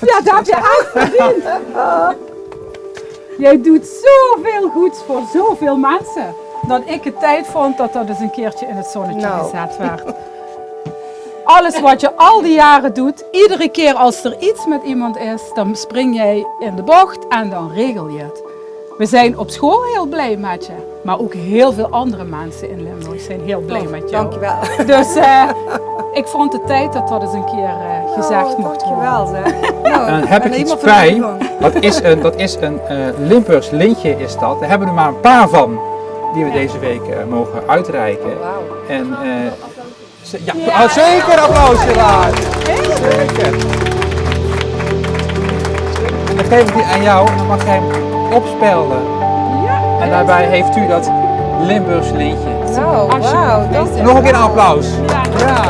Ja, dat heb je echt verdiend. Jij doet zoveel goeds voor zoveel mensen. Dat ik het tijd vond dat dat eens een keertje in het zonnetje gezet werd. Alles wat je al die jaren doet, iedere keer als er iets met iemand is, dan spring jij in de bocht en dan regel je het. We zijn op school heel blij met je, maar ook heel veel andere mensen in Limburg zijn heel blij met jou. Dankjewel. Dus ik vond het tijd dat dat eens een keer gezegd mocht worden. Dankjewel zeg. Nou, heb ik iets bij. Dat is een Limburgs lintje is dat. Daar hebben we er maar een paar van die we deze week mogen uitreiken. En zeker een applausje waard. Zeker. En dan geef ik die aan jou en dan mag jij hem opspelden. En daarbij heeft u dat Limburgs lintje. Nou, wauw. Nog een keer een applaus. Ja.